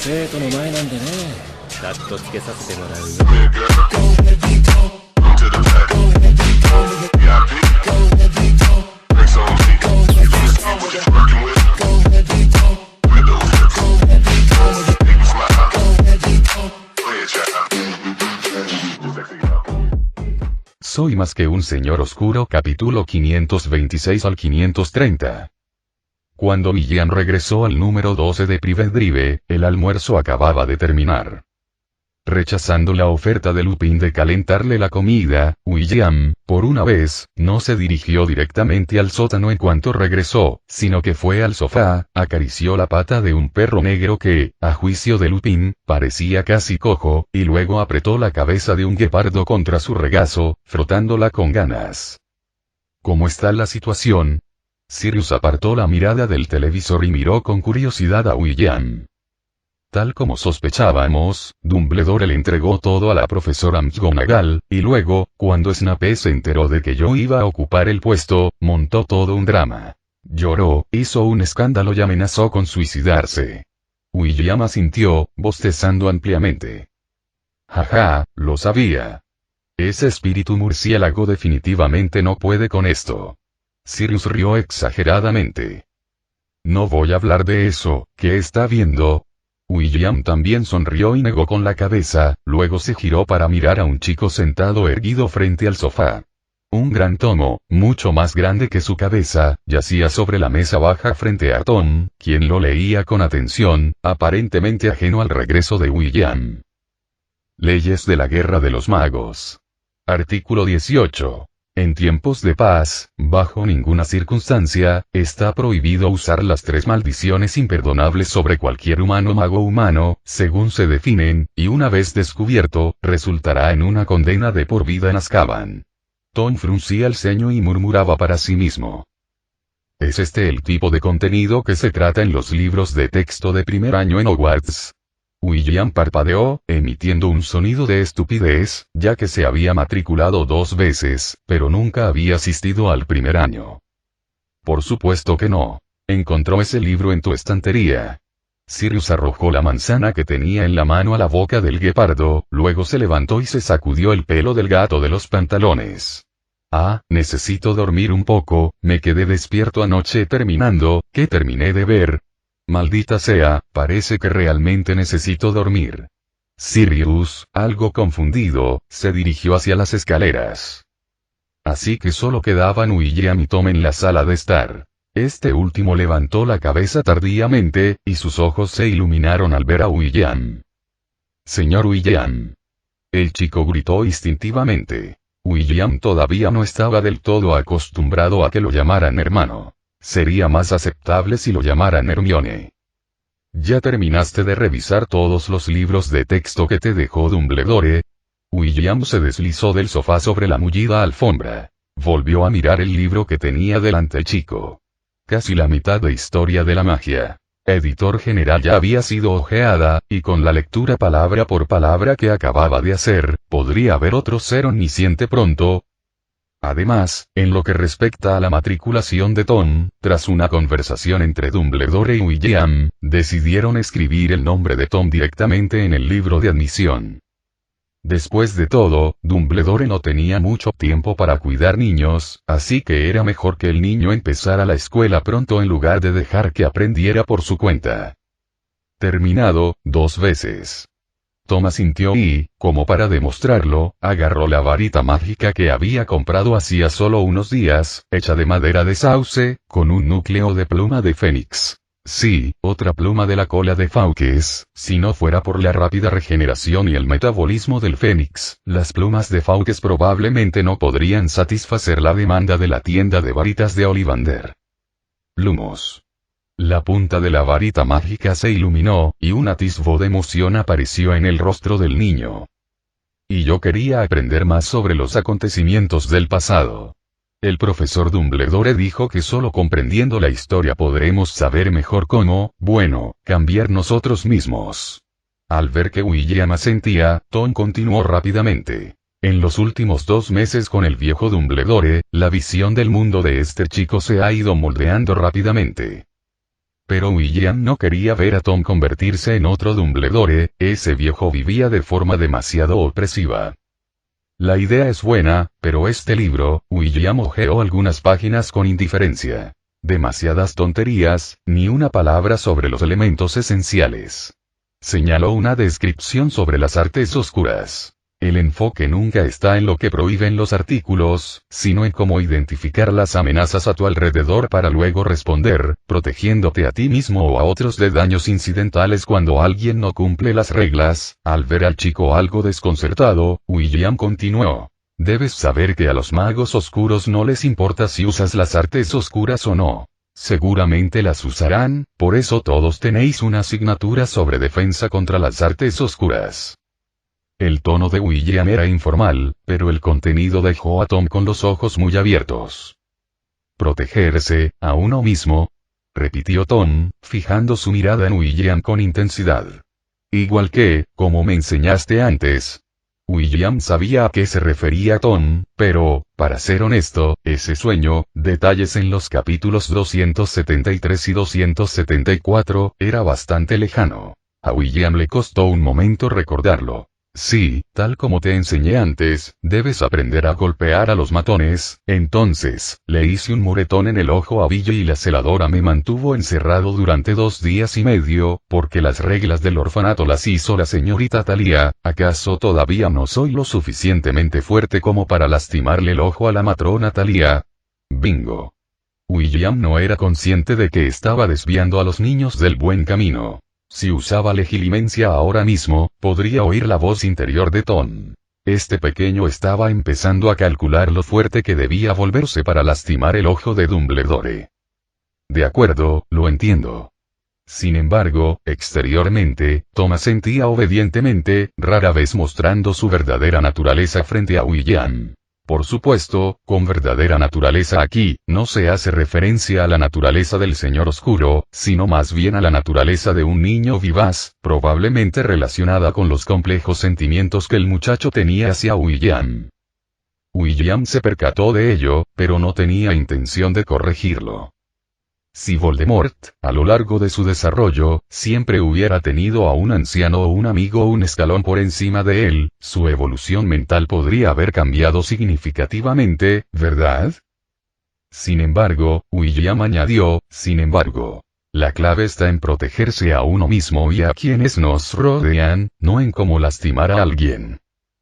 生徒の前なんでね。カットつけさせてもらうよ。Soy más que un señor oscuro, capítulo 526 al 530. Cuando William regresó al número 12 de Private Drive, el almuerzo acababa de terminar. Rechazando la oferta de Lupin de calentarle la comida, William, por una vez, no se dirigió directamente al sótano en cuanto regresó, sino que fue al sofá, acarició la pata de un perro negro que, a juicio de Lupin, parecía casi cojo, y luego apretó la cabeza de un guepardo contra su regazo, frotándola con ganas. ¿Cómo está la situación? Sirius apartó la mirada del televisor y miró con curiosidad a William. Tal como sospechábamos, Dumbledore le entregó todo a la profesora McGonagall, y luego, cuando Snape se enteró de que yo iba a ocupar el puesto, montó todo un drama. Lloró, hizo un escándalo y amenazó con suicidarse. William asintió, bostezando ampliamente. Jaja, lo sabía. Ese espíritu murciélago definitivamente no puede con esto. Sirius rió exageradamente. No voy a hablar de eso, ¿qué está viendo? William también sonrió y negó con la cabeza, luego se giró para mirar a un chico sentado erguido frente al sofá. Un gran tomo, mucho más grande que su cabeza, yacía sobre la mesa baja frente a Tom, quien lo leía con atención, aparentemente ajeno al regreso de William. Leyes de la Guerra de los Magos. Artículo 18. En tiempos de paz, bajo ninguna circunstancia, está prohibido usar las 3 maldiciones imperdonables sobre cualquier humano mago humano, según se definen, y una vez descubierto, resultará en una condena de por vida en Azkaban. Tom fruncía el ceño y murmuraba para sí mismo. ¿Es este el tipo de contenido que se trata en los libros de texto de primer año en Hogwarts? William parpadeó, emitiendo un sonido de estupidez, ya que se había matriculado 2 veces, pero nunca había asistido al primer año. Por supuesto que no. Encontró ese libro en tu estantería. Sirius arrojó la manzana que tenía en la mano a la boca del guepardo, luego se levantó y se sacudió el pelo del gato de los pantalones. Ah, necesito dormir un poco, me quedé despierto anoche terminé de ver. Maldita sea, parece que realmente necesito dormir. Sirius, algo confundido, se dirigió hacia las escaleras. Así que solo quedaban William y Tom en la sala de estar. Este último levantó la cabeza tardíamente, y sus ojos se iluminaron al ver a William. Señor William. El chico gritó instintivamente. William todavía no estaba del todo acostumbrado a que lo llamaran hermano. Sería más aceptable si lo llamaran Hermione. ¿Ya terminaste de revisar todos los libros de texto que te dejó Dumbledore? William se deslizó del sofá sobre la mullida alfombra. Volvió a mirar el libro que tenía delante el chico. Casi la mitad de Historia de la Magia. Editor general ya había sido hojeada, y con la lectura palabra por palabra que acababa de hacer, podría haber otro ser omnisciente pronto. Además, en lo que respecta a la matriculación de Tom, tras una conversación entre Dumbledore y William, decidieron escribir el nombre de Tom directamente en el libro de admisión. Después de todo, Dumbledore no tenía mucho tiempo para cuidar niños, así que era mejor que el niño empezara la escuela pronto en lugar de dejar que aprendiera por su cuenta. Terminado, 2 veces. Tom asintió y, como para demostrarlo, agarró la varita mágica que había comprado hacía solo unos días, hecha de madera de sauce, con un núcleo de pluma de fénix. Sí, otra pluma de la cola de Fawkes, si no fuera por la rápida regeneración y el metabolismo del fénix, las plumas de Fawkes probablemente no podrían satisfacer la demanda de la tienda de varitas de Ollivander. Lumos. La punta de la varita mágica se iluminó, y un atisbo de emoción apareció en el rostro del niño. Y yo quería aprender más sobre los acontecimientos del pasado. El profesor Dumbledore dijo que solo comprendiendo la historia podremos saber mejor cómo, cambiar nosotros mismos. Al ver que William asentía, Tom continuó rápidamente. En los últimos 2 meses con el viejo Dumbledore, la visión del mundo de este chico se ha ido moldeando rápidamente. Pero William no quería ver a Tom convertirse en otro Dumbledore, ese viejo vivía de forma demasiado opresiva. La idea es buena, pero este libro, William hojeó algunas páginas con indiferencia. Demasiadas tonterías, ni una palabra sobre los elementos esenciales. Señaló una descripción sobre las artes oscuras. El enfoque nunca está en lo que prohíben los artículos, sino en cómo identificar las amenazas a tu alrededor para luego responder, protegiéndote a ti mismo o a otros de daños incidentales cuando alguien no cumple las reglas. Al ver al chico algo desconcertado, William continuó. Debes saber que a los magos oscuros no les importa si usas las artes oscuras o no. Seguramente las usarán, por eso todos tenéis una asignatura sobre defensa contra las artes oscuras. El tono de William era informal, pero el contenido dejó a Tom con los ojos muy abiertos. Protegerse, a uno mismo, repitió Tom, fijando su mirada en William con intensidad. Igual que, como me enseñaste antes. William sabía a qué se refería Tom, pero, para ser honesto, ese sueño, detalles en los capítulos 273 y 274, era bastante lejano. A William le costó un momento recordarlo. Sí, tal como te enseñé antes, debes aprender a golpear a los matones. Entonces, le hice un moretón en el ojo a Billy y la celadora me mantuvo encerrado durante 2 días y medio, porque las reglas del orfanato las hizo la señorita Thalia. ¿Acaso todavía no soy lo suficientemente fuerte como para lastimarle el ojo a la matrona Thalia? Bingo. William no era consciente de que estaba desviando a los niños del buen camino. Si usaba legilimencia ahora mismo, podría oír la voz interior de Tom. Este pequeño estaba empezando a calcular lo fuerte que debía volverse para lastimar el ojo de Dumbledore. De acuerdo, lo entiendo. Sin embargo, exteriormente, Tom asentía obedientemente, rara vez mostrando su verdadera naturaleza frente a William. Por supuesto, con verdadera naturaleza aquí, no se hace referencia a la naturaleza del Señor Oscuro, sino más bien a la naturaleza de un niño vivaz, probablemente relacionada con los complejos sentimientos que el muchacho tenía hacia William. William se percató de ello, pero no tenía intención de corregirlo. Si Voldemort, a lo largo de su desarrollo, siempre hubiera tenido a un anciano o un amigo un escalón por encima de él, su evolución mental podría haber cambiado significativamente, ¿verdad? Sin embargo, William añadió, la clave está en protegerse a uno mismo y a quienes nos rodean, no en cómo lastimar a alguien.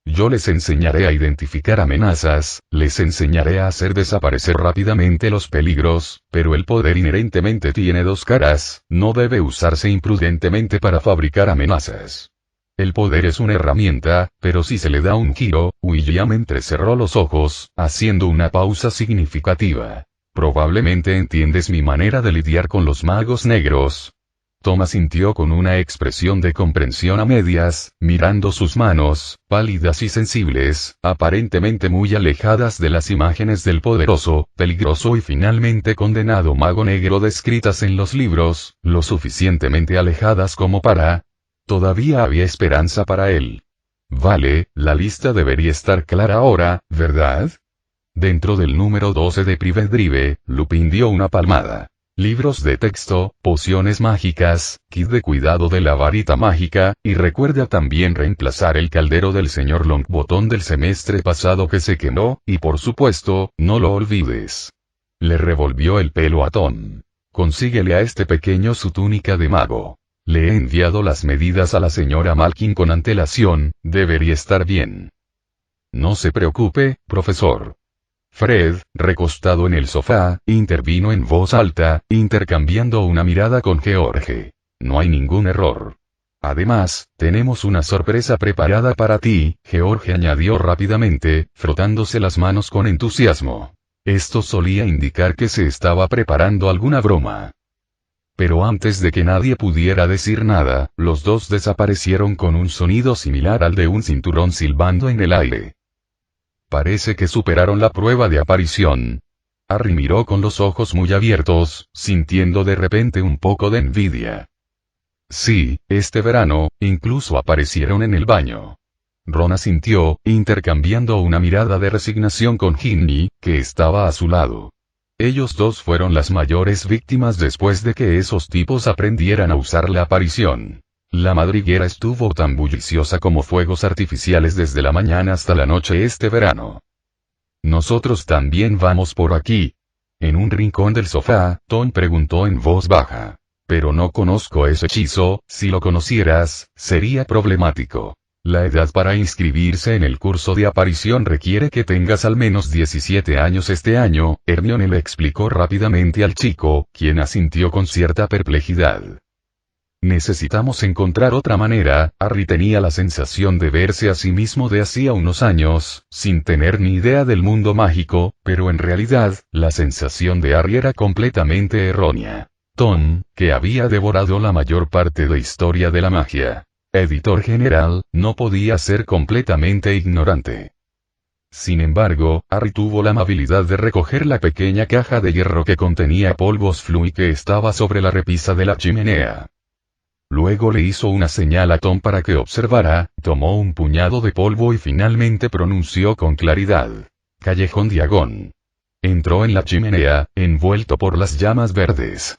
Yo les enseñaré a identificar amenazas, les enseñaré a hacer desaparecer rápidamente los peligros, pero el poder inherentemente tiene 2 caras, no debe usarse imprudentemente para fabricar amenazas. El poder es una herramienta, pero si se le da un giro, William entrecerró los ojos, haciendo una pausa significativa. Probablemente entiendes mi manera de lidiar con los magos negros. Tom asintió con una expresión de comprensión a medias, mirando sus manos, pálidas y sensibles, aparentemente muy alejadas de las imágenes del poderoso, peligroso y finalmente condenado mago negro descritas en los libros, lo suficientemente alejadas como para... Todavía había esperanza para él. Vale, la lista debería estar clara ahora, ¿verdad? Dentro del número 12 de Private Drive, Lupin dio una palmada. Libros de texto, pociones mágicas, kit de cuidado de la varita mágica, y recuerda también reemplazar el caldero del señor Longbottom del semestre pasado que se quemó, y por supuesto, no lo olvides. Le revolvió el pelo a Tom. Consíguele a este pequeño su túnica de mago. Le he enviado las medidas a la señora Malkin con antelación, debería estar bien. No se preocupe, profesor. Fred, recostado en el sofá, intervino en voz alta, intercambiando una mirada con George. No hay ningún error. Además, tenemos una sorpresa preparada para ti, George añadió rápidamente, frotándose las manos con entusiasmo. Esto solía indicar que se estaba preparando alguna broma. Pero antes de que nadie pudiera decir nada, los dos desaparecieron con un sonido similar al de un cinturón silbando en el aire. Parece que superaron la prueba de aparición. Harry miró con los ojos muy abiertos, sintiendo de repente un poco de envidia. Sí, este verano, incluso aparecieron en el baño. Ron asintió, intercambiando una mirada de resignación con Ginny, que estaba a su lado. Ellos dos fueron las mayores víctimas después de que esos tipos aprendieran a usar la aparición. La madriguera estuvo tan bulliciosa como fuegos artificiales desde la mañana hasta la noche este verano. Nosotros también vamos por aquí. En un rincón del sofá, Tom preguntó en voz baja. Pero no conozco ese hechizo, si lo conocieras, sería problemático. La edad para inscribirse en el curso de aparición requiere que tengas al menos 17 años este año, Hermione le explicó rápidamente al chico, quien asintió con cierta perplejidad. Necesitamos encontrar otra manera. Harry tenía la sensación de verse a sí mismo de hacía unos años, sin tener ni idea del mundo mágico, pero en realidad, la sensación de Harry era completamente errónea. Tom, que había devorado la mayor parte de historia de la magia, editor general, no podía ser completamente ignorante. Sin embargo, Harry tuvo la amabilidad de recoger la pequeña caja de hierro que contenía polvos Floo y que estaba sobre la repisa de la chimenea. Luego le hizo una señal a Tom para que observara, tomó un puñado de polvo y finalmente pronunció con claridad: Callejón Diagon. Entró en la chimenea, envuelto por las llamas verdes.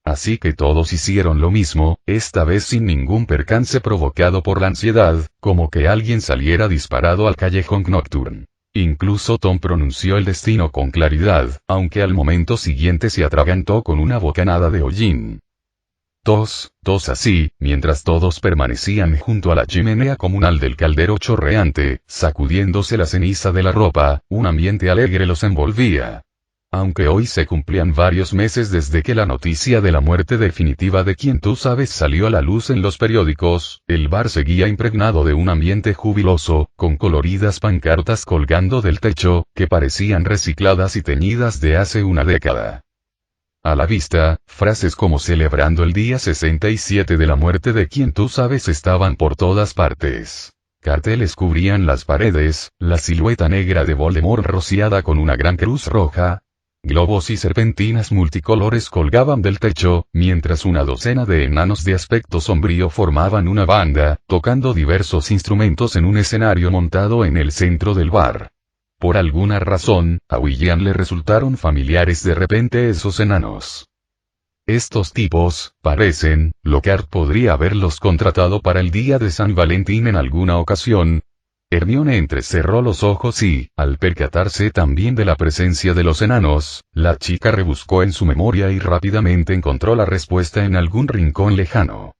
Así que todos hicieron lo mismo, esta vez sin ningún percance provocado por la ansiedad, como que alguien saliera disparado al callejón Nocturne. Incluso Tom pronunció el destino con claridad, aunque al momento siguiente se atragantó con una bocanada de hollín. Tos así, mientras todos permanecían junto a la chimenea comunal del caldero chorreante, sacudiéndose la ceniza de la ropa, un ambiente alegre los envolvía. Aunque hoy se cumplían varios meses desde que la noticia de la muerte definitiva de quien tú sabes salió a la luz en los periódicos, el bar seguía impregnado de un ambiente jubiloso, con coloridas pancartas colgando del techo, que parecían recicladas y teñidas de hace una década. A la vista, frases como celebrando el día 67 de la muerte de quien tú sabes estaban por todas partes. Carteles cubrían las paredes, la silueta negra de Voldemort rociada con una gran cruz roja. Globos y serpentinas multicolores colgaban del techo, mientras una docena de enanos de aspecto sombrío formaban una banda, tocando diversos instrumentos en un escenario montado en el centro del bar. Por alguna razón, a William le resultaron familiares de repente esos enanos. Estos tipos, parecen, Lockhart podría haberlos contratado para el día de San Valentín en alguna ocasión. Hermione entrecerró los ojos y, al percatarse también de la presencia de los enanos, la chica rebuscó en su memoria y rápidamente encontró la respuesta en algún rincón lejano.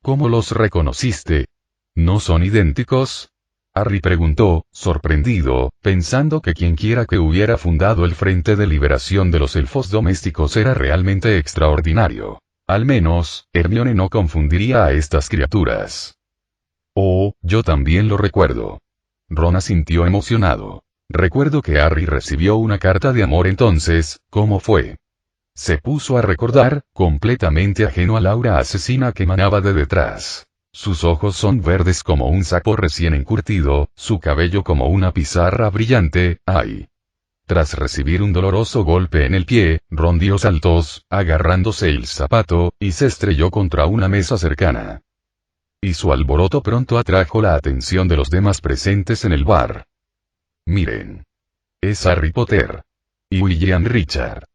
¿Cómo los reconociste? ¿No son idénticos? Harry preguntó, sorprendido, pensando que quienquiera que hubiera fundado el Frente de Liberación de los Elfos Domésticos era realmente extraordinario. Al menos, Hermione no confundiría a estas criaturas. Oh, yo también lo recuerdo. Ron asintió emocionado. Recuerdo que Harry recibió una carta de amor entonces, ¿cómo fue? Se puso a recordar, completamente ajeno al aura asesina que emanaba de detrás. Sus ojos son verdes como un sapo recién encurtido, su cabello como una pizarra brillante, ¡ay! Tras recibir un doloroso golpe en el pie, Ron dio saltos, agarrándose el zapato, y se estrelló contra una mesa cercana. Y su alboroto pronto atrajo la atención de los demás presentes en el bar. Miren. Es Harry Potter. Y William Richard.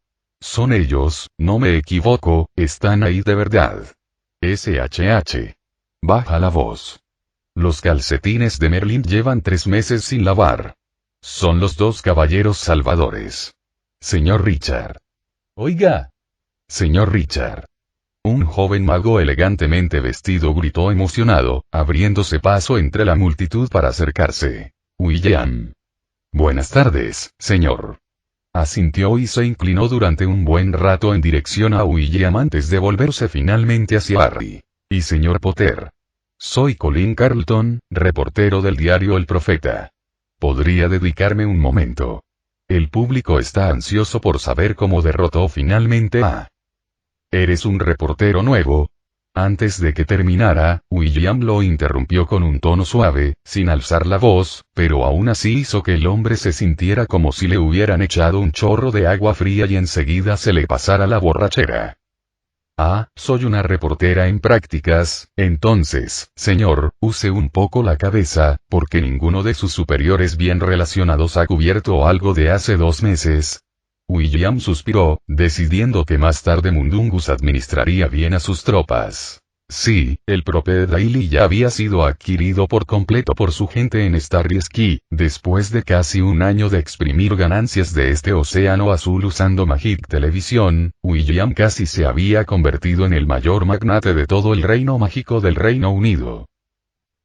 Son ellos, no me equivoco, están ahí de verdad. SHH. Baja la voz. Los calcetines de Merlin llevan 3 meses sin lavar. Son los 2 caballeros salvadores. Señor Richard. Oiga. Señor Richard. Un joven mago elegantemente vestido gritó emocionado, abriéndose paso entre la multitud para acercarse. William. Buenas tardes, señor. Asintió y se inclinó durante un buen rato en dirección a William antes de volverse finalmente hacia Harry. Y señor Potter. Soy Colin Carlton, reportero del diario El Profeta. ¿Podría dedicarme un momento? El público está ansioso por saber cómo derrotó finalmente a... ¿Eres un reportero nuevo? Antes de que terminara, William lo interrumpió con un tono suave, sin alzar la voz, pero aún así hizo que el hombre se sintiera como si le hubieran echado un chorro de agua fría y enseguida se le pasara la borrachera. Ah, soy una reportera en prácticas, entonces, señor, use un poco la cabeza, porque ninguno de sus superiores bien relacionados ha cubierto algo de hace 2 meses. William suspiró, decidiendo que más tarde Mundungus administraría bien a sus tropas. Sí, el Prophet Daily ya había sido adquirido por completo por su gente en Starry-Ski, después de casi un año de exprimir ganancias de este océano azul usando Magic Television. William casi se había convertido en el mayor magnate de todo el reino mágico del Reino Unido.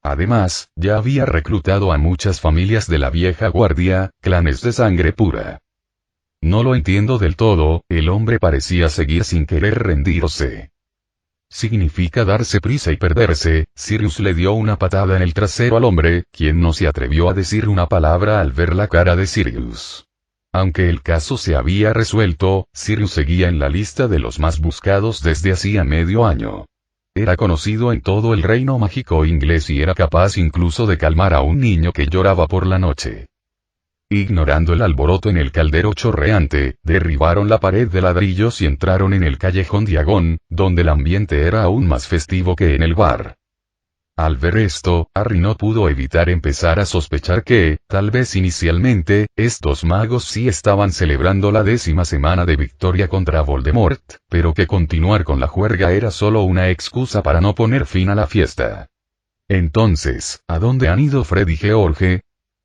Además, ya había reclutado a muchas familias de la vieja guardia, clanes de sangre pura. No lo entiendo del todo, el hombre parecía seguir sin querer rendirse. Significa darse prisa y perderse. Sirius le dio una patada en el trasero al hombre, quien no se atrevió a decir una palabra al ver la cara de Sirius. Aunque el caso se había resuelto, Sirius seguía en la lista de los más buscados desde hacía medio año. Era conocido en todo el reino mágico inglés y era capaz incluso de calmar a un niño que lloraba por la noche. Ignorando el alboroto en el caldero chorreante, derribaron la pared de ladrillos y entraron en el callejón Diagon, donde el ambiente era aún más festivo que en el bar. Al ver esto, Harry no pudo evitar empezar a sospechar que, tal vez inicialmente, estos magos sí estaban celebrando la 10ª semana de victoria contra Voldemort, pero que continuar con la juerga era solo una excusa para no poner fin a la fiesta. Entonces, ¿a dónde han ido Fred y George?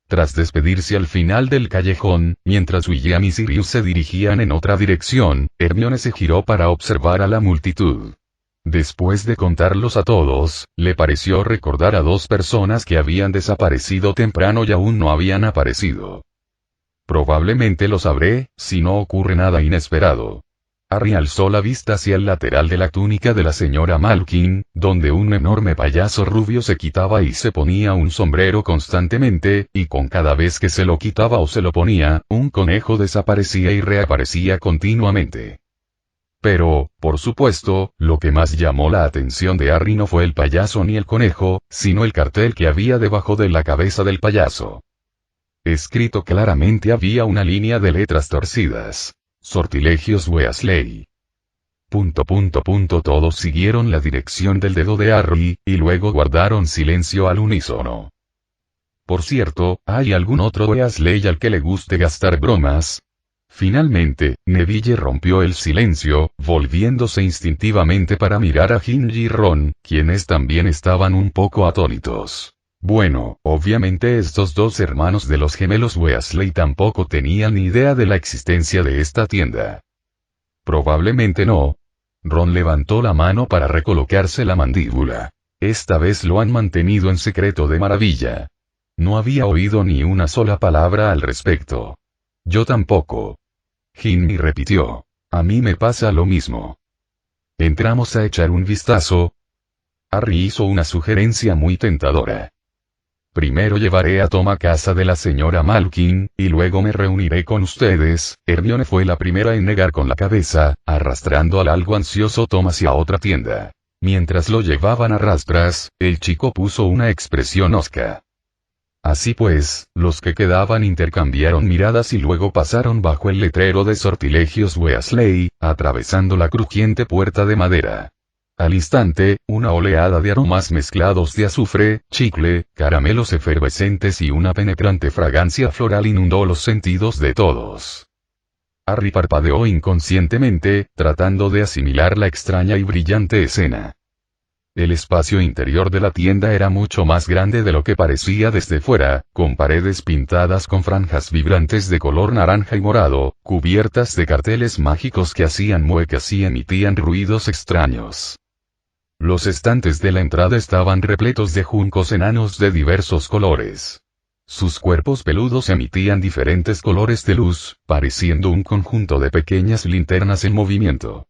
Tras despedirse al final del callejón, mientras William y Sirius se dirigían en otra dirección, Hermione se giró para observar a la multitud. Después de contarlos a todos, le pareció recordar a 2 personas que habían desaparecido temprano y aún no habían aparecido. Probablemente lo sabré, si no ocurre nada inesperado. Harry alzó la vista hacia el lateral de la túnica de la señora Malkin, donde un enorme payaso rubio se quitaba y se ponía un sombrero constantemente, y con cada vez que se lo quitaba o se lo ponía, un conejo desaparecía y reaparecía continuamente. Pero, por supuesto, lo que más llamó la atención de Harry no fue el payaso ni el conejo, sino el cartel que había debajo de la cabeza del payaso. Escrito claramente había una línea de letras torcidas. Sortilegios Weasley. Todos siguieron la dirección del dedo de Harry, y luego guardaron silencio al unísono. Por cierto, ¿hay algún otro Weasley al que le guste gastar bromas? Finalmente, Neville rompió el silencio, volviéndose instintivamente para mirar a Ginny y Ron, quienes también estaban un poco atónitos. Bueno, obviamente estos 2 hermanos de los gemelos Weasley tampoco tenían ni idea de la existencia de esta tienda. Probablemente no. Ron levantó la mano para recolocarse la mandíbula. Esta vez lo han mantenido en secreto de maravilla. No había oído ni una sola palabra al respecto. Yo tampoco. Ginny repitió. A mí me pasa lo mismo. ¿Entramos a echar un vistazo? Harry hizo una sugerencia muy tentadora. Primero llevaré a Tom a casa de la señora Malkin, y luego me reuniré con ustedes. Hermione fue la primera en negar con la cabeza, arrastrando al algo ansioso Tom hacia otra tienda. Mientras lo llevaban a rastras, el chico puso una expresión hosca. Así pues, los que quedaban intercambiaron miradas y luego pasaron bajo el letrero de Sortilegios Weasley, atravesando la crujiente puerta de madera. Al instante, una oleada de aromas mezclados de azufre, chicle, caramelos efervescentes y una penetrante fragancia floral inundó los sentidos de todos. Harry parpadeó inconscientemente, tratando de asimilar la extraña y brillante escena. El espacio interior de la tienda era mucho más grande de lo que parecía desde fuera, con paredes pintadas con franjas vibrantes de color naranja y morado, cubiertas de carteles mágicos que hacían muecas y emitían ruidos extraños. Los estantes de la entrada estaban repletos de juncos enanos de diversos colores. Sus cuerpos peludos emitían diferentes colores de luz, pareciendo un conjunto de pequeñas linternas en movimiento.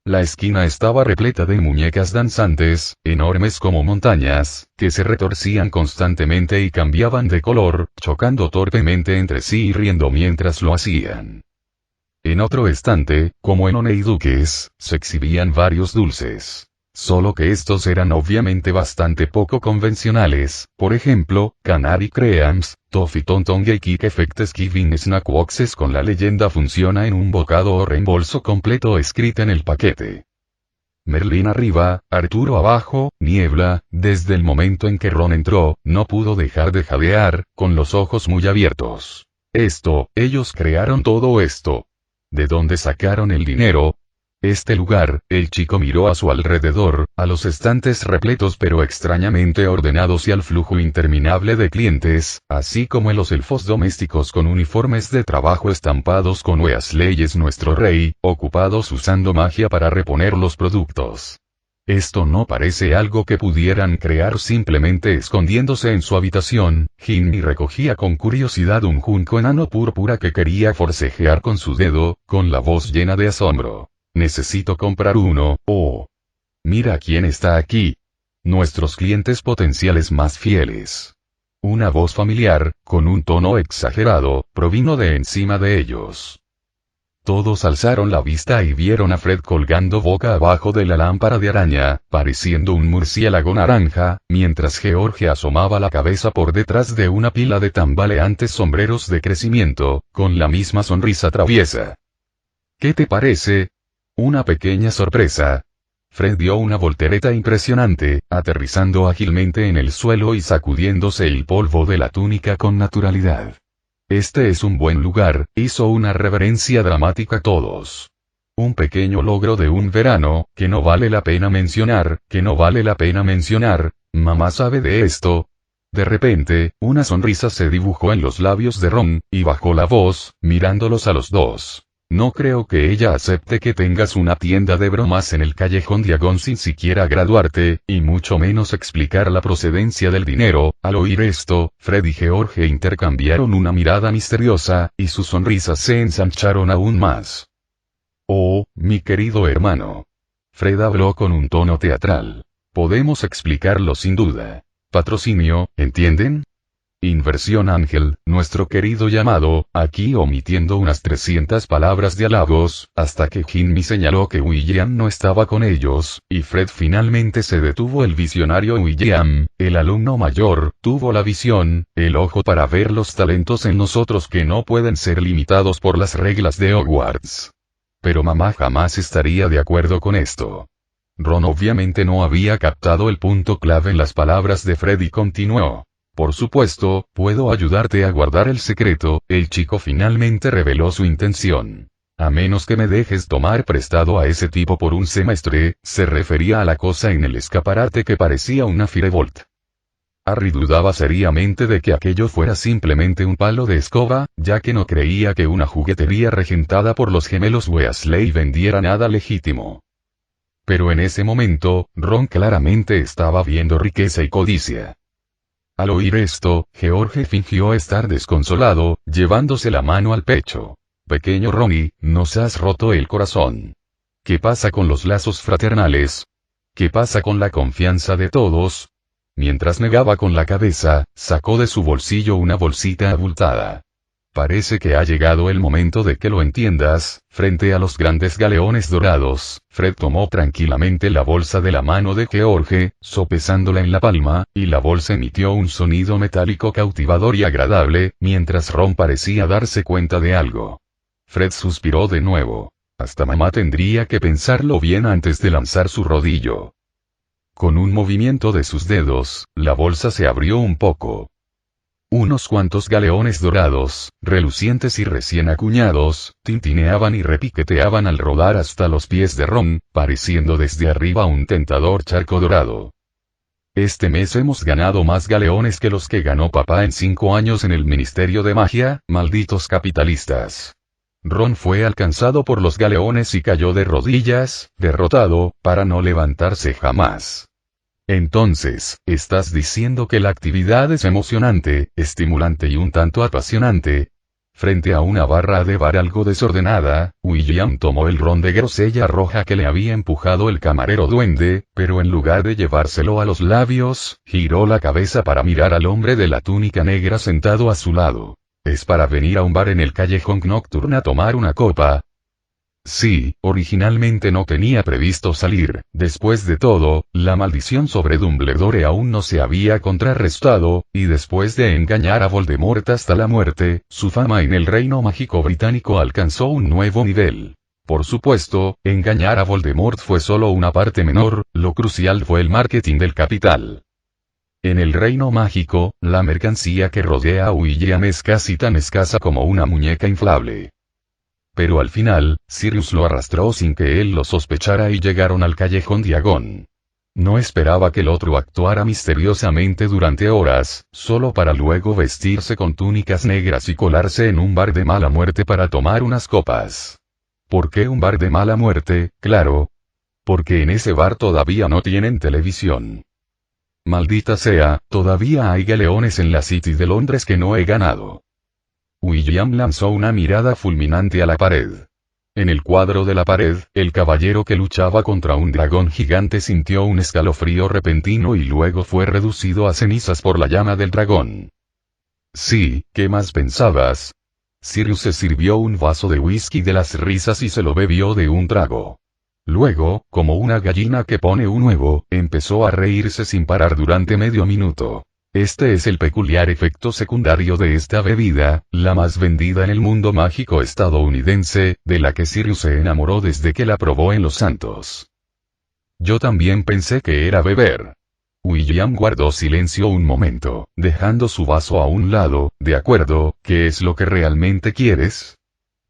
La esquina estaba repleta de muñecas danzantes, enormes como montañas, que se retorcían constantemente y cambiaban de color, chocando torpemente entre sí y riendo mientras lo hacían. En otro estante, como en Honeyduques, se exhibían varios dulces. Solo que estos eran obviamente bastante poco convencionales, por ejemplo, Canary Creams, Toffee Tonton y Cake Effects Giving Snack Boxes con la leyenda funciona en un bocado o reembolso completo escrita en el paquete. Merlín arriba, Arturo abajo, niebla. Desde el momento en que Ron entró, no pudo dejar de jadear, con los ojos muy abiertos. Ellos crearon todo esto. ¿De dónde sacaron el dinero? Este lugar, el chico miró a su alrededor, a los estantes repletos pero extrañamente ordenados y al flujo interminable de clientes, así como los elfos domésticos con uniformes de trabajo estampados con Weasley es nuestro rey, ocupados usando magia para reponer los productos. Esto no parece algo que pudieran crear simplemente escondiéndose en su habitación. Ginny recogía con curiosidad un junco enano púrpura que quería forcejear con su dedo, con la voz llena de asombro. Necesito comprar uno, oh. Mira quién está aquí. Nuestros clientes potenciales más fieles. Una voz familiar, con un tono exagerado, provino de encima de ellos. Todos alzaron la vista y vieron a Fred colgando boca abajo de la lámpara de araña, pareciendo un murciélago naranja, mientras George asomaba la cabeza por detrás de una pila de tambaleantes sombreros de crecimiento, con la misma sonrisa traviesa. ¿Qué te parece? Una pequeña sorpresa. Fred dio una voltereta impresionante, aterrizando ágilmente en el suelo y sacudiéndose el polvo de la túnica con naturalidad. Este es un buen lugar, hizo una reverencia dramática a todos. Un pequeño logro de un verano, que no vale la pena mencionar, mamá sabe de esto. De repente, una sonrisa se dibujó en los labios de Ron, y bajó la voz, mirándolos a los dos. No creo que ella acepte que tengas una tienda de bromas en el callejón Diagon sin siquiera graduarte, y mucho menos explicar la procedencia del dinero. Al oír esto, Fred y George intercambiaron una mirada misteriosa, y sus sonrisas se ensancharon aún más. Oh, mi querido hermano. Fred habló con un tono teatral. Podemos explicarlo sin duda. Patrocinio, ¿entienden? Inversión Ángel, nuestro querido llamado, aquí omitiendo unas 300 palabras de halagos, hasta que Ginny señaló que William no estaba con ellos, y Fred finalmente se detuvo. El visionario William, el alumno mayor, tuvo la visión, el ojo para ver los talentos en nosotros que no pueden ser limitados por las reglas de Hogwarts. Pero mamá jamás estaría de acuerdo con esto. Ron obviamente no había captado el punto clave en las palabras de Fred y continuó. Por supuesto, puedo ayudarte a guardar el secreto. El chico finalmente reveló su intención. A menos que me dejes tomar prestado a ese tipo por un semestre, se refería a la cosa en el escaparate que parecía una Firebolt. Harry dudaba seriamente de que aquello fuera simplemente un palo de escoba, ya que no creía que una juguetería regentada por los gemelos Weasley vendiera nada legítimo. Pero en ese momento, Ron claramente estaba viendo riqueza y codicia. Al oír esto, George fingió estar desconsolado, llevándose la mano al pecho. Pequeño Ronnie, nos has roto el corazón. ¿Qué pasa con los lazos fraternales? ¿Qué pasa con la confianza de todos? Mientras negaba con la cabeza, sacó de su bolsillo una bolsita abultada. Parece que ha llegado el momento de que lo entiendas. Frente a los grandes galeones dorados, Fred tomó tranquilamente la bolsa de la mano de George, sopesándola en la palma, y la bolsa emitió un sonido metálico cautivador y agradable, mientras Ron parecía darse cuenta de algo. Fred suspiró de nuevo. Hasta mamá tendría que pensarlo bien antes de lanzar su rodillo. Con un movimiento de sus dedos, la bolsa se abrió un poco. Unos cuantos galeones dorados, relucientes y recién acuñados, tintineaban y repiqueteaban al rodar hasta los pies de Ron, pareciendo desde arriba un tentador charco dorado. Este mes hemos ganado más galeones que los que ganó papá en 5 años en el Ministerio de Magia, malditos capitalistas. Ron fue alcanzado por los galeones y cayó de rodillas, derrotado, para no levantarse jamás. Entonces, ¿estás diciendo que la actividad es emocionante, estimulante y un tanto apasionante? Frente a una barra de bar algo desordenada, William tomó el ron de grosella roja que le había empujado el camarero duende, pero en lugar de llevárselo a los labios, giró la cabeza para mirar al hombre de la túnica negra sentado a su lado. ¿Es para venir a un bar en el callejón Nocturne a tomar una copa? Sí, originalmente no tenía previsto salir. Después de todo, la maldición sobre Dumbledore aún no se había contrarrestado, y después de engañar a Voldemort hasta la muerte, su fama en el Reino Mágico Británico alcanzó un nuevo nivel. Por supuesto, engañar a Voldemort fue solo una parte menor, lo crucial fue el marketing del capital. En el Reino Mágico, la mercancía que rodea a William es casi tan escasa como una muñeca inflable. pero al final, Sirius lo arrastró sin que él lo sospechara y llegaron al callejón Diagon. No esperaba que el otro actuara misteriosamente durante horas, solo para luego vestirse con túnicas negras y colarse en un bar de mala muerte para tomar unas copas. ¿Por qué un bar de mala muerte? Claro. Porque en ese bar todavía no tienen televisión. Maldita sea, todavía hay galeones en la City de Londres que no he ganado. William lanzó una mirada fulminante a la pared. En el cuadro de la pared, el caballero que luchaba contra un dragón gigante sintió un escalofrío repentino y luego fue reducido a cenizas por la llama del dragón. Sí, ¿qué más pensabas? Sirius se sirvió un vaso de whisky de las risas y se lo bebió de un trago. Luego, como una gallina que pone un huevo, empezó a reírse sin parar durante medio minuto. Este es el peculiar efecto secundario de esta bebida, la más vendida en el mundo mágico estadounidense, de la que Sirius se enamoró desde que la probó en Los Santos. Yo también pensé que era beber. William guardó silencio un momento, dejando su vaso a un lado. ¿De acuerdo? ¿Qué es lo que realmente quieres?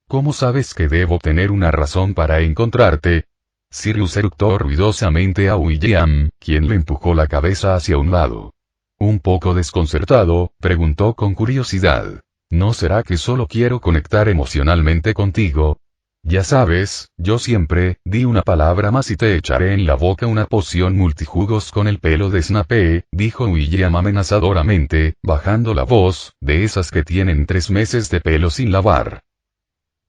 ¿Cómo sabes que debo tener una razón para encontrarte? Sirius eructó ruidosamente a William, quien le empujó la cabeza hacia un lado. Un poco desconcertado, preguntó con curiosidad. ¿No será que solo quiero conectar emocionalmente contigo? Ya sabes, yo siempre, di una palabra más y te echaré en la boca una poción multijugos con el pelo de Snape, dijo William amenazadoramente, bajando la voz, de esas que tienen 3 meses de pelo sin lavar.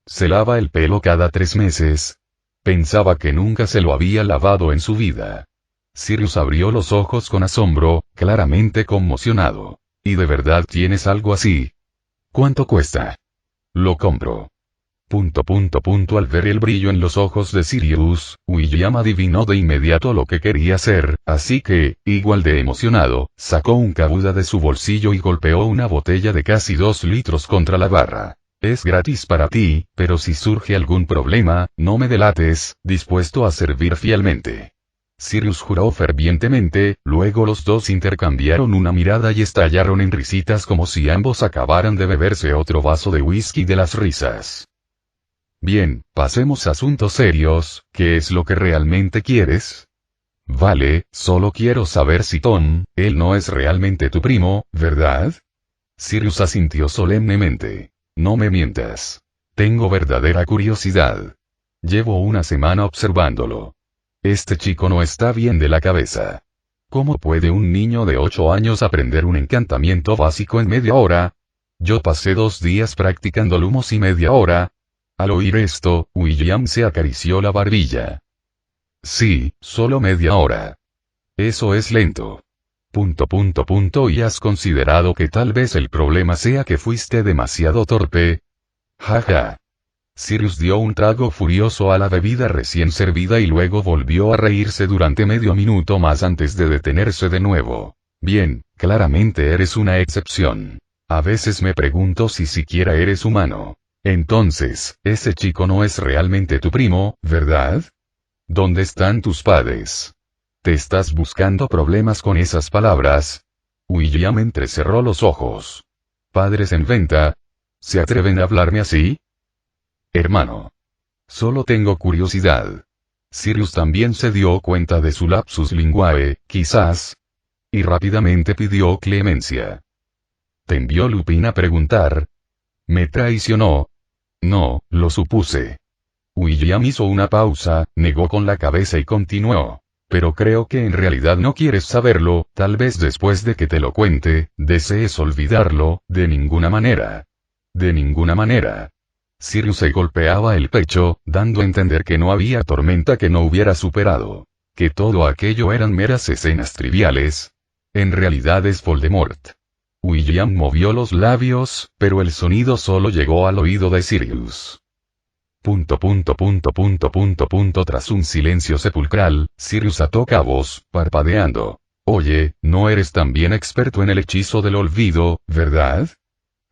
¿Se lava el pelo cada 3 meses? Pensaba que nunca se lo había lavado en su vida. Sirius abrió los ojos con asombro, claramente conmocionado. ¿Y de verdad tienes algo así? ¿Cuánto cuesta? Lo compro. Al ver el brillo en los ojos de Sirius, William adivinó de inmediato lo que quería hacer, así que, igual de emocionado, sacó un cabuda de su bolsillo y golpeó una botella de casi 2 litros contra la barra. Es gratis para ti, pero si surge algún problema, no me delates, dispuesto a servir fielmente. Sirius juró fervientemente, luego los dos intercambiaron una mirada y estallaron en risitas como si ambos acabaran de beberse otro vaso de whisky de las risas. Bien, pasemos a asuntos serios. ¿Qué es lo que realmente quieres? Vale, solo quiero saber si Tom, él no es realmente tu primo, ¿verdad? Sirius asintió solemnemente. No me mientas. Tengo verdadera curiosidad. Llevo una semana observándolo. Este chico no está bien de la cabeza. ¿Cómo puede un niño de 8 años aprender un encantamiento básico en media hora? Yo pasé 2 días practicando lumos y media hora. Al oír esto, William se acarició la barbilla. Sí, solo media hora. Eso es lento. ¿Y has considerado que tal vez el problema sea que fuiste demasiado torpe? Jaja. Sirius dio un trago furioso a la bebida recién servida y luego volvió a reírse durante medio minuto más antes de detenerse de nuevo. Bien, claramente eres una excepción. A veces me pregunto si siquiera eres humano. Entonces, ese chico no es realmente tu primo, ¿verdad? ¿Dónde están tus padres? ¿Te estás buscando problemas con esas palabras? William entrecerró los ojos. ¿Padres en venta? ¿Se atreven a hablarme así? Hermano. Solo tengo curiosidad. Sirius también se dio cuenta de su lapsus linguae, quizás. Y rápidamente pidió clemencia. ¿Te envió Lupin a preguntar? ¿Me traicionó? No, lo supuse. William hizo una pausa, negó con la cabeza y continuó. Pero creo que en realidad no quieres saberlo, tal vez después de que te lo cuente, desees olvidarlo, de ninguna manera. De ninguna manera. Sirius se golpeaba el pecho, dando a entender que no había tormenta que no hubiera superado. Que todo aquello eran meras escenas triviales. En realidad es Voldemort. William movió los labios, pero el sonido solo llegó al oído de Sirius. Tras un silencio sepulcral, Sirius ató cabos, parpadeando. Oye, no eres también experto en el hechizo del olvido, ¿verdad?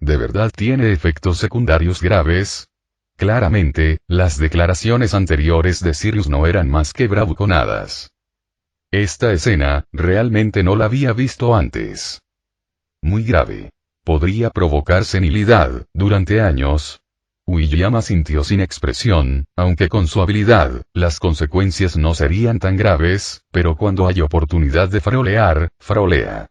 ¿De verdad tiene efectos secundarios graves? Claramente, las declaraciones anteriores de Sirius no eran más que bravuconadas. Esta escena, realmente no la había visto antes. Muy grave. Podría provocar senilidad, durante años. William asintió sin expresión, aunque con su habilidad, las consecuencias no serían tan graves, pero cuando hay oportunidad de farolear, farolea.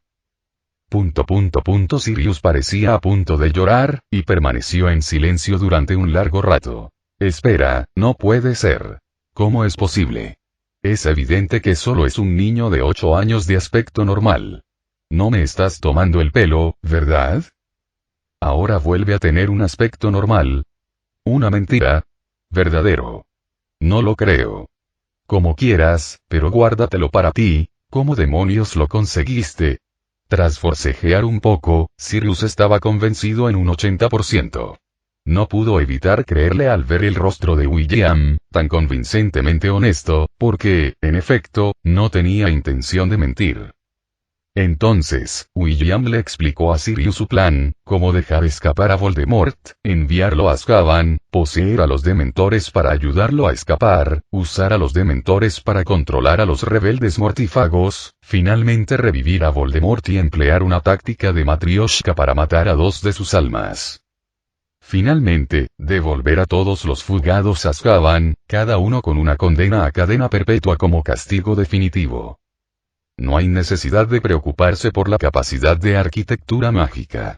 Sirius parecía a punto de llorar, y permaneció en silencio durante un largo rato. Espera, no puede ser. ¿Cómo es posible? Es evidente que solo es un niño de 8 años de aspecto normal. No me estás tomando el pelo, ¿verdad? Ahora vuelve a tener un aspecto normal. Una mentira. Verdadero. No lo creo. Como quieras, pero guárdatelo para ti. ¿Cómo demonios lo conseguiste? Tras forcejear un poco, Sirius estaba convencido en un 80%. No pudo evitar creerle al ver el rostro de William, tan convincentemente honesto, porque, en efecto, no tenía intención de mentir. Entonces, William le explicó a Sirius su plan: cómo dejar escapar a Voldemort, enviarlo a Azkaban, poseer a los dementores para ayudarlo a escapar, usar a los dementores para controlar a los rebeldes mortífagos, finalmente revivir a Voldemort y emplear una táctica de Matryoshka para matar a 2 de sus almas. Finalmente, devolver a todos los fugados a Azkaban, cada uno con una condena a cadena perpetua como castigo definitivo. No hay necesidad de preocuparse por la capacidad de arquitectura mágica.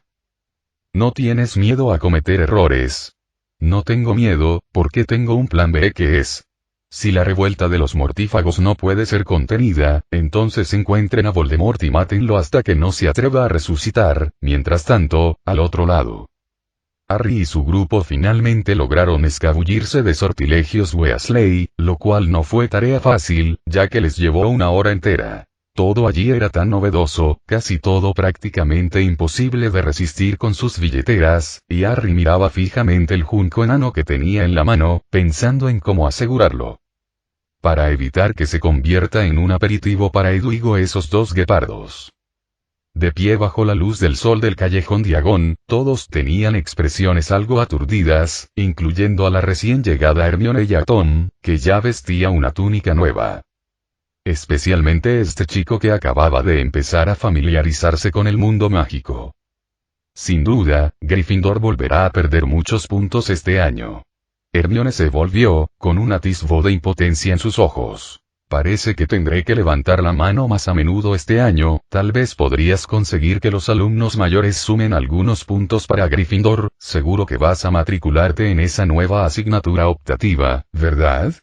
¿No tienes miedo a cometer errores? No tengo miedo, porque tengo un plan B que es: si la revuelta de los mortífagos no puede ser contenida, entonces encuentren a Voldemort y mátenlo hasta que no se atreva a resucitar. Mientras tanto, al otro lado, Harry y su grupo finalmente lograron escabullirse de Sortilegios Weasley, lo cual no fue tarea fácil, ya que les llevó 1 hora entera. Todo allí era tan novedoso, casi todo prácticamente imposible de resistir con sus billeteras, y Harry miraba fijamente el junco enano que tenía en la mano, pensando en cómo asegurarlo. Para evitar que se convierta en un aperitivo para Edwigo esos 2 guepardos. De pie bajo la luz del sol del callejón Diagon, todos tenían expresiones algo aturdidas, incluyendo a la recién llegada Hermione y a Tom, que ya vestía una túnica nueva. Especialmente este chico que acababa de empezar a familiarizarse con el mundo mágico. Sin duda, Gryffindor volverá a perder muchos puntos este año. Hermione se volvió, con un atisbo de impotencia en sus ojos. Parece que tendré que levantar la mano más a menudo este año. Tal vez podrías conseguir que los alumnos mayores sumen algunos puntos para Gryffindor. Seguro que vas a matricularte en esa nueva asignatura optativa, ¿verdad?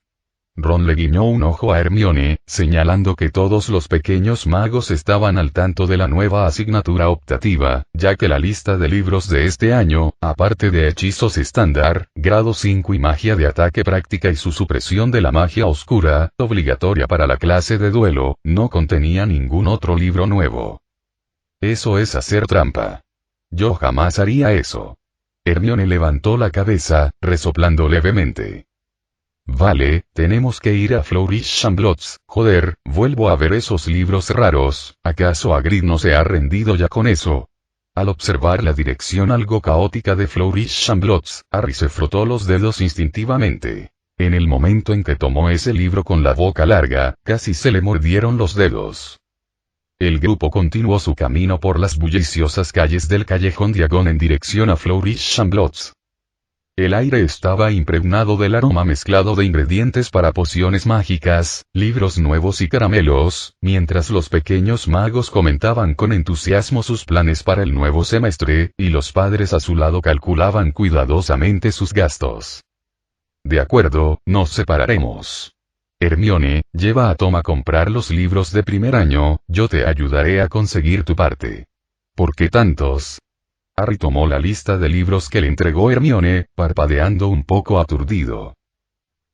Ron le guiñó un ojo a Hermione, señalando que todos los pequeños magos estaban al tanto de la nueva asignatura optativa, ya que la lista de libros de este año, aparte de hechizos estándar, grado 5 y magia de ataque práctica y su supresión de la magia oscura, obligatoria para la clase de duelo, no contenía ningún otro libro nuevo. Eso es hacer trampa. Yo jamás haría eso. Hermione levantó la cabeza, resoplando levemente. Vale, tenemos que ir a Flourish and Blotts. Joder, vuelvo a ver esos libros raros. ¿Acaso Hagrid no se ha rendido ya con eso? Al observar la dirección algo caótica de Flourish and Blotts, Harry se frotó los dedos instintivamente. En el momento en que tomó ese libro con la boca larga, casi se le mordieron los dedos. El grupo continuó su camino por las bulliciosas calles del callejón Diagon en dirección a Flourish and Blotts. El aire estaba impregnado del aroma mezclado de ingredientes para pociones mágicas, libros nuevos y caramelos, mientras los pequeños magos comentaban con entusiasmo sus planes para el nuevo semestre, y los padres a su lado calculaban cuidadosamente sus gastos. De acuerdo, nos separaremos. Hermione, lleva a Tom a comprar los libros de primer año, yo te ayudaré a conseguir tu parte. ¿Por qué tantos? Harry tomó la lista de libros que le entregó Hermione, parpadeando un poco aturdido.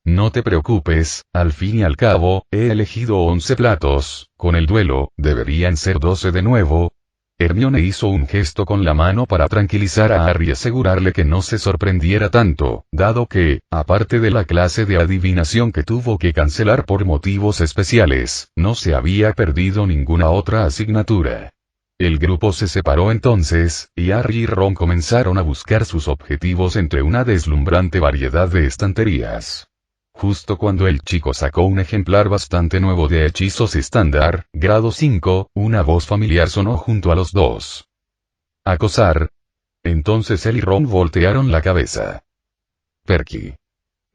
No te preocupes, al fin y al cabo, he elegido 11 platos, con el duelo, deberían ser 12 de nuevo. Hermione hizo un gesto con la mano para tranquilizar a Harry y asegurarle que no se sorprendiera tanto, dado que, aparte de la clase de adivinación que tuvo que cancelar por motivos especiales, no se había perdido ninguna otra asignatura. El grupo se separó entonces, y Harry y Ron comenzaron a buscar sus objetivos entre una deslumbrante variedad de estanterías. Justo cuando el chico sacó un ejemplar bastante nuevo de hechizos estándar, grado 5, una voz familiar sonó junto a los dos. ¿Acosar? Entonces él y Ron voltearon la cabeza. Perky.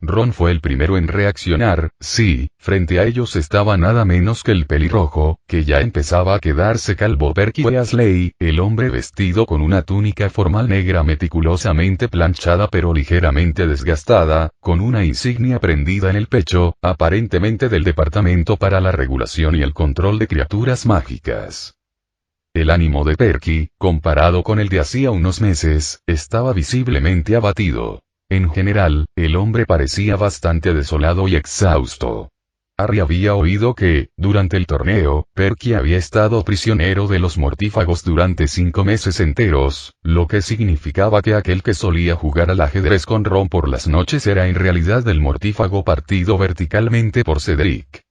Ron fue el primero en reaccionar. Sí, frente a ellos estaba nada menos que el pelirrojo, que ya empezaba a quedarse calvo. Perky Weasley, el hombre vestido con una túnica formal negra meticulosamente planchada pero ligeramente desgastada, con una insignia prendida en el pecho, aparentemente del Departamento para la Regulación y el Control de Criaturas Mágicas. El ánimo de Perky, comparado con el de hacía unos meses, estaba visiblemente abatido. En general, el hombre parecía bastante desolado y exhausto. Harry había oído que, durante el torneo, Perky había estado prisionero de los mortífagos durante 5 meses enteros, lo que significaba que aquel que solía jugar al ajedrez con Ron por las noches era en realidad el mortífago partido verticalmente por Cedric.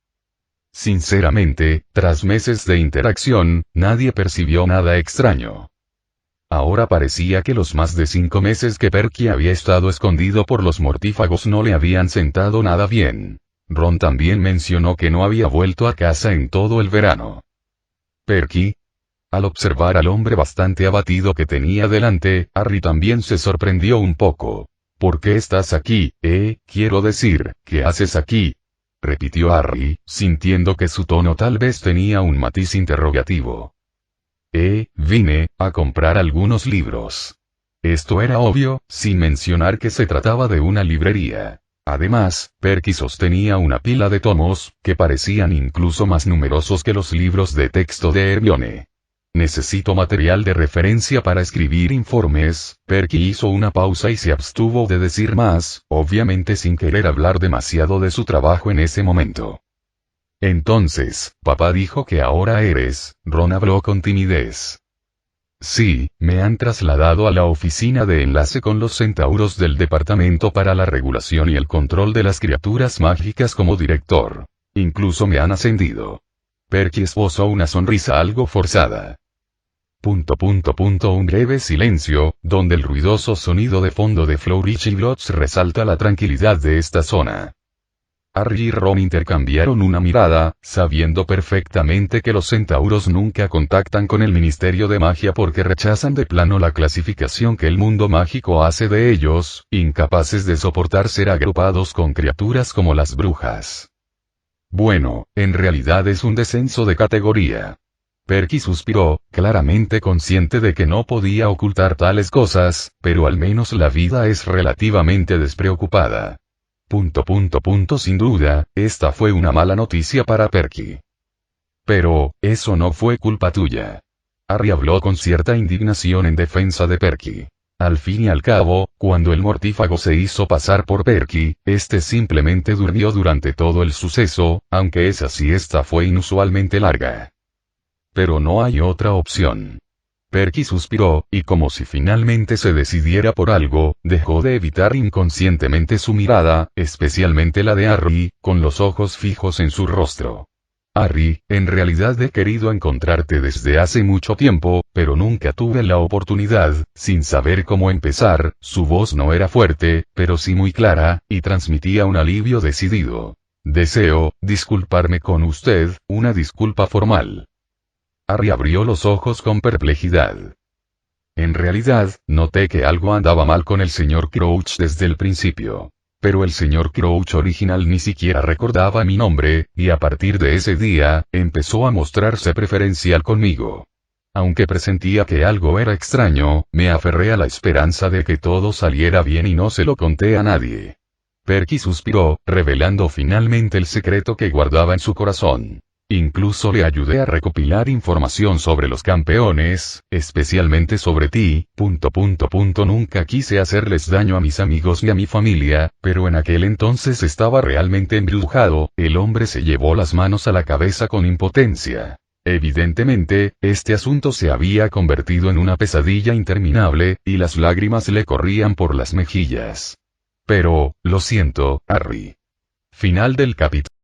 Sinceramente, tras meses de interacción, nadie percibió nada extraño. Ahora parecía que los más de 5 meses que Perky había estado escondido por los mortífagos no le habían sentado nada bien. Ron también mencionó que no había vuelto a casa en todo el verano. Perky. Al observar al hombre bastante abatido que tenía delante, Harry también se sorprendió un poco. ¿Por qué estás aquí, quiero decir, ¿qué haces aquí? Repitió Harry, sintiendo que su tono tal vez tenía un matiz interrogativo. Vine a comprar algunos libros. Esto era obvio, sin mencionar que se trataba de una librería. Además, Perky sostenía una pila de tomos, que parecían incluso más numerosos que los libros de texto de Hermione. Necesito material de referencia para escribir informes. Perky hizo una pausa y se abstuvo de decir más, obviamente sin querer hablar demasiado de su trabajo en ese momento. Entonces, papá dijo que ahora eres, Ron habló con timidez. Sí, me han trasladado a la oficina de enlace con los centauros del Departamento para la Regulación y el Control de las Criaturas Mágicas como director. Incluso me han ascendido. Perky esbozó una sonrisa algo forzada. Un breve silencio, donde el ruidoso sonido de fondo de Flourish y Glotz resalta la tranquilidad de esta zona. Harry y Ron intercambiaron una mirada, sabiendo perfectamente que los centauros nunca contactan con el Ministerio de Magia porque rechazan de plano la clasificación que el mundo mágico hace de ellos, incapaces de soportar ser agrupados con criaturas como las brujas. Bueno, en realidad es un descenso de categoría. Perky suspiró, claramente consciente de que no podía ocultar tales cosas, pero al menos la vida es relativamente despreocupada. Sin duda, esta fue una mala noticia para Perky. Pero, eso no fue culpa tuya. Harry habló con cierta indignación en defensa de Perky. Al fin y al cabo, cuando el mortífago se hizo pasar por Perky, este simplemente durmió durante todo el suceso, aunque esa siesta fue inusualmente larga. Pero no hay otra opción. Perky suspiró, y como si finalmente se decidiera por algo, dejó de evitar inconscientemente su mirada, especialmente la de Harry, con los ojos fijos en su rostro. Harry, en realidad he querido encontrarte desde hace mucho tiempo, pero nunca tuve la oportunidad. Sin saber cómo empezar, su voz no era fuerte, pero sí muy clara, y transmitía un alivio decidido. Deseo disculparme con usted, una disculpa formal. Harry abrió los ojos con perplejidad. En realidad, noté que algo andaba mal con el señor Crouch desde el principio. Pero el señor Crouch original ni siquiera recordaba mi nombre, y a partir de ese día, empezó a mostrarse preferencial conmigo. Aunque presentía que algo era extraño, me aferré a la esperanza de que todo saliera bien y no se lo conté a nadie. Perky suspiró, revelando finalmente el secreto que guardaba en su corazón. Incluso le ayudé a recopilar información sobre los campeones, especialmente sobre ti. Nunca quise hacerles daño a mis amigos ni a mi familia, pero en aquel entonces estaba realmente embrujado. El hombre se llevó las manos a la cabeza con impotencia. Evidentemente, este asunto se había convertido en una pesadilla interminable, y las lágrimas le corrían por las mejillas. Pero, lo siento, Harry. Final del capítulo.